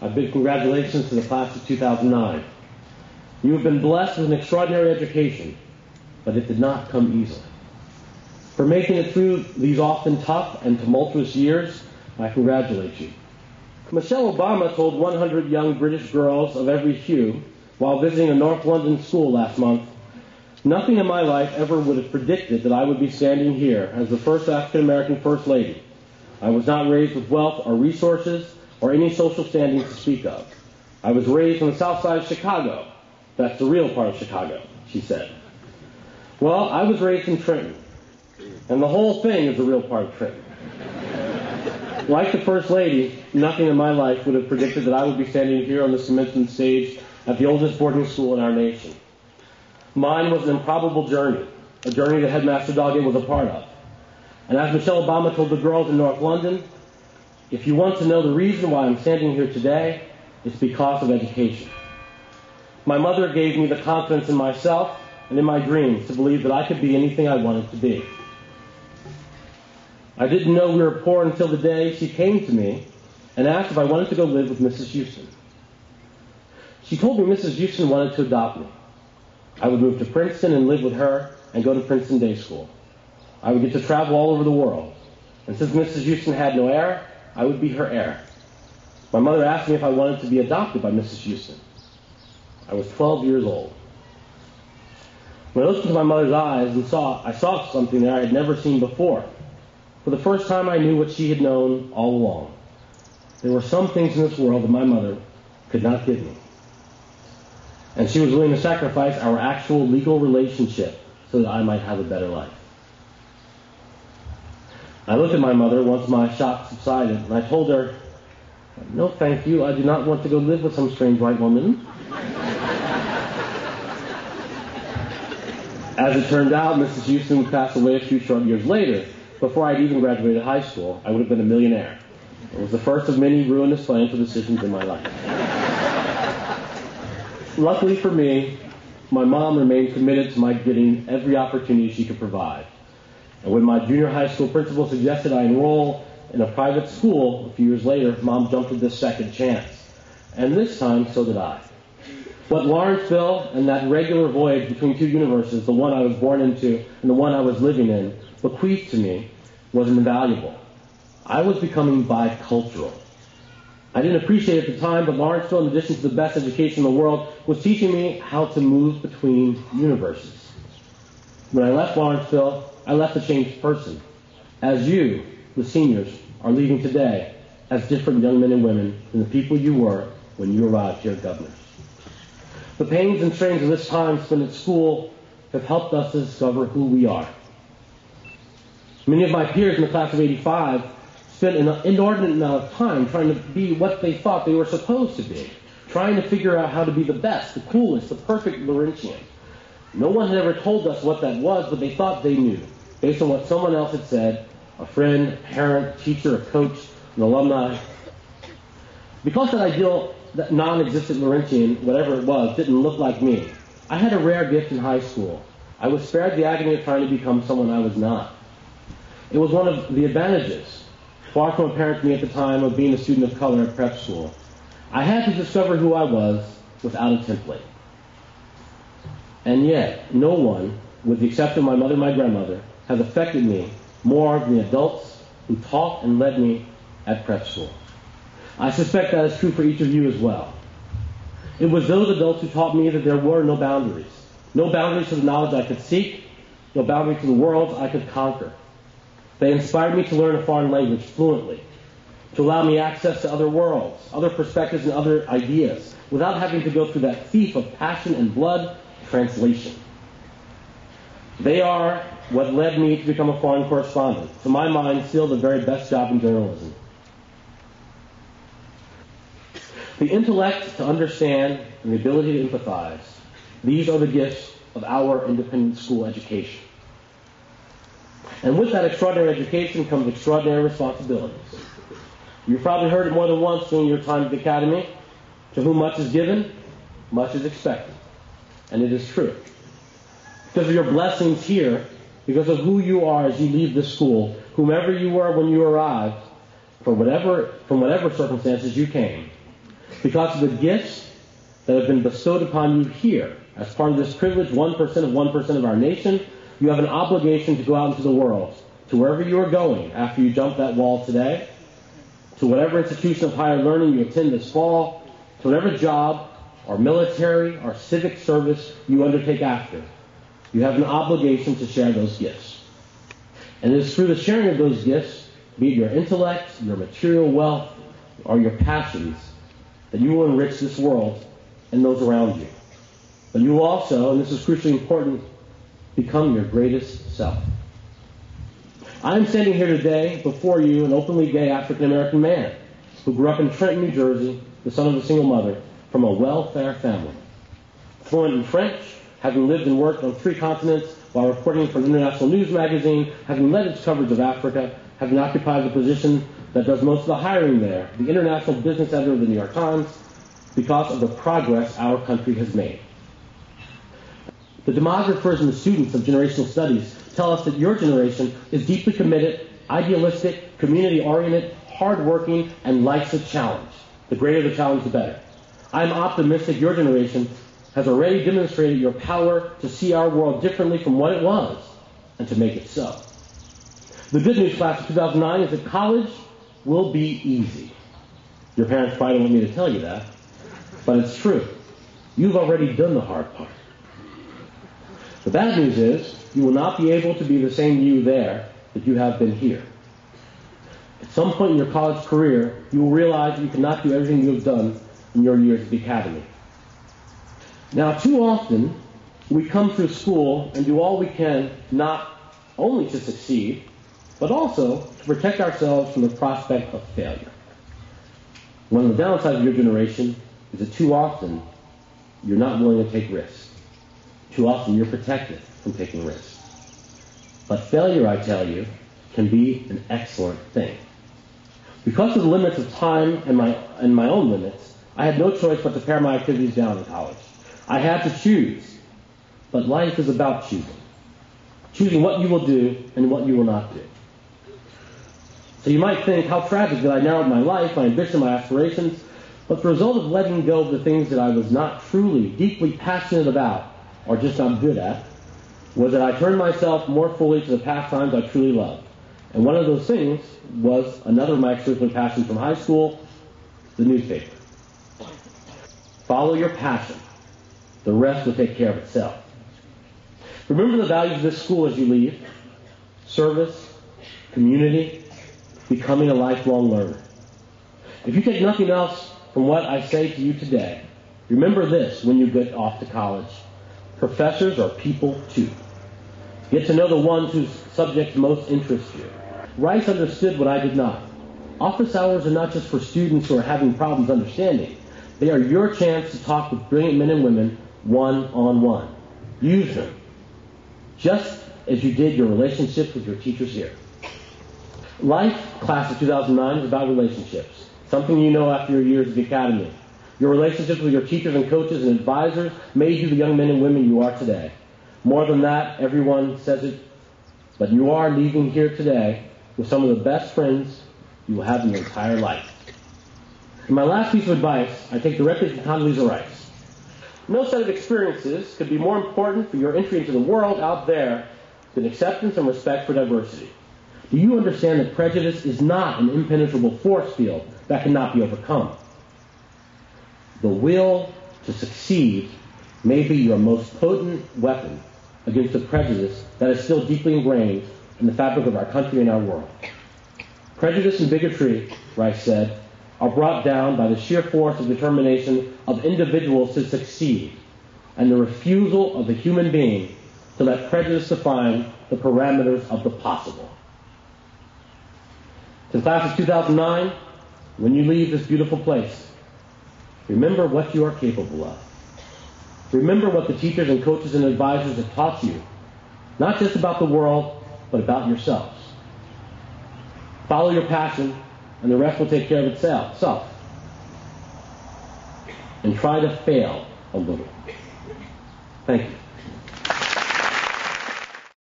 A big congratulations to the class of 2009. You have been blessed with an extraordinary education, but it did not come easily. For making it through these often tough and tumultuous years, I congratulate you. Michelle Obama told 100 young British girls of every hue while visiting a North London school last month, "Nothing in my life ever would have predicted that I would be standing here as the first African-American First Lady. I was not raised with wealth or resources or any social standing to speak of. I was raised on the south side of Chicago. That's the real part of Chicago," she said. Well, I was raised in Trenton, and the whole thing is the real part of Trenton. Like the First Lady, nothing in my life would have predicted that I would be standing here on the commencement stage at the oldest boarding school in our nation. Mine was an improbable journey, a journey that Headmaster Doggett was a part of. And as Michelle Obama told the girls in North London, if you want to know the reason why I'm standing here today, it's because of education. My mother gave me the confidence in myself and in my dreams to believe that I could be anything I wanted to be. I didn't know we were poor until the day she came to me and asked if I wanted to go live with Mrs. Houston. She told me Mrs. Houston wanted to adopt me. I would move to Princeton and live with her and go to Princeton Day School. I would get to travel all over the world. And since Mrs. Houston had no heir, I would be her heir. My mother asked me if I wanted to be adopted by Mrs. Houston. I was 12 years old. When I looked into my mother's eyes and I saw something that I had never seen before. For the first time, I knew what she had known all along. There were some things in this world that my mother could not give me. And she was willing to sacrifice our actual legal relationship so that I might have a better life. I looked at my mother once my shock subsided, and I told her, "No, thank you. I do not want to go live with some strange white woman." As it turned out, Mrs. Houston would pass away a few short years later. Before I'd even graduated high school, I would have been a millionaire. It was the first of many ruinous financial decisions in my life. Luckily for me, my mom remained committed to my getting every opportunity she could provide. And when my junior high school principal suggested I enroll in a private school a few years later, Mom jumped at this second chance. And this time, so did I. What Lawrenceville and that regular voyage between two universes, the one I was born into and the one I was living in, bequeathed to me was invaluable. I was becoming bicultural. I didn't appreciate it at the time, but Lawrenceville, in addition to the best education in the world, was teaching me how to move between universes. When I left Lawrenceville, I left a changed person. As you, the seniors, are leaving today as different young men and women than the people you were when you arrived here at Governors. The pains and strains of this time spent at school have helped us to discover who we are. Many of my peers in the class of 85 spent an inordinate amount of time trying to be what they thought they were supposed to be, trying to figure out how to be the best, the coolest, the perfect Laurentian. No one had ever told us what that was, but they thought they knew, based on what someone else had said, a friend, a parent, teacher, a coach, an alumni. Because that ideal, that non-existent Laurentian, whatever it was, didn't look like me, I had a rare gift in high school. I was spared the agony of trying to become someone I was not. It was one of the advantages, far from apparent to me at the time, of being a student of color at prep school. I had to discover who I was without a template. And yet, no one, with the exception of my mother and my grandmother, has affected me more than the adults who taught and led me at prep school. I suspect that is true for each of you as well. It was those adults who taught me that there were no boundaries. No boundaries to the knowledge I could seek, no boundaries to the worlds I could conquer. They inspired me to learn a foreign language fluently, to allow me access to other worlds, other perspectives, and other ideas, without having to go through that thief of passion and blood, translation. They are what led me to become a foreign correspondent, to my mind still the very best job in journalism. The intellect to understand and the ability to empathize, these are the gifts of our independent school education. And with that extraordinary education comes extraordinary responsibilities. You've probably heard it more than once during your time at the academy. To whom much is given, much is expected. And it is true. Because of your blessings here, because of who you are as you leave this school, whomever you were when you arrived, from whatever circumstances you came, because of the gifts that have been bestowed upon you here. As part of this privilege, 1% of 1% of our nation, you have an obligation to go out into the world, to wherever you are going after you jump that wall today, to whatever institution of higher learning you attend this fall, to whatever job or military or civic service you undertake after. You have an obligation to share those gifts. And it is through the sharing of those gifts, be it your intellect, your material wealth, or your passions, that you will enrich this world and those around you. But you will also, and this is crucially important, become your greatest self. I am standing here today before you, an openly gay African-American man who grew up in Trenton, New Jersey, the son of a single mother, from a welfare family. Fluent in French, having lived and worked on 3 continents while reporting for an international news magazine, having led its coverage of Africa, having occupied the position that does most of the hiring there, the international business editor of the New York Times, because of the progress our country has made. The demographers and the students of generational studies tell us that your generation is deeply committed, idealistic, community-oriented, hardworking, and likes a challenge. The greater the challenge, the better. I am optimistic your generation has already demonstrated your power to see our world differently from what it was and to make it so. The good news, class of 2009, is that college will be easy. Your parents probably don't want me to tell you that, but it's true. You've already done the hard part. The bad news is you will not be able to be the same you there that you have been here. At some point in your college career, you will realize that you cannot do everything you have done in your years at the academy. Now, too often, we come through school and do all we can not only to succeed, but also to protect ourselves from the prospect of failure. One of the downsides of your generation is that too often, you're not willing to take risks. Too often, you're protected from taking risks. But failure, I tell you, can be an excellent thing. Because of the limits of time and my own limits, I had no choice but to pare my activities down in college. I had to choose. But life is about choosing. Choosing what you will do and what you will not do. So you might think, how tragic that I narrowed my life, my ambition, my aspirations. But the result of letting go of the things that I was not truly, deeply passionate about, or just not good at, was that I turned myself more fully to the pastimes I truly loved. And one of those things was another of my extracurricular passions from high school, the newspaper. Follow your passion. The rest will take care of itself. Remember the values of this school as you leave. Service, community, becoming a lifelong learner. If you take nothing else from what I say to you today, remember this when you get off to college. Professors are people too. Get to know the ones whose subjects most interest you. Rice understood what I did not. Office hours are not just for students who are having problems understanding. They are your chance to talk with brilliant men and women one-on-one. Use them. Just as you did your relationships with your teachers here. Life, class of 2009, is about relationships. Something you know after your years at the academy. Your relationships with your teachers and coaches and advisors made you the young men and women you are today. More than that, everyone says it, but you are leaving here today with some of the best friends you will have in your entire life. And my last piece of advice, I take directly from Condoleezza Rice. No set of experiences could be more important for your entry into the world out there than acceptance and respect for diversity. Do you understand that prejudice is not an impenetrable force field that cannot be overcome? The will to succeed may be your most potent weapon against the prejudice that is still deeply ingrained in the fabric of our country and our world. Prejudice and bigotry, Rice said, are brought down by the sheer force of determination of individuals to succeed and the refusal of the human being to let prejudice define the parameters of the possible. To the class of 2009, when you leave this beautiful place, remember what you are capable of. Remember what the teachers and coaches and advisors have taught you, not just about the world, but about yourselves. Follow your passion, and the rest will take care of itself. And try to fail a little. Thank you.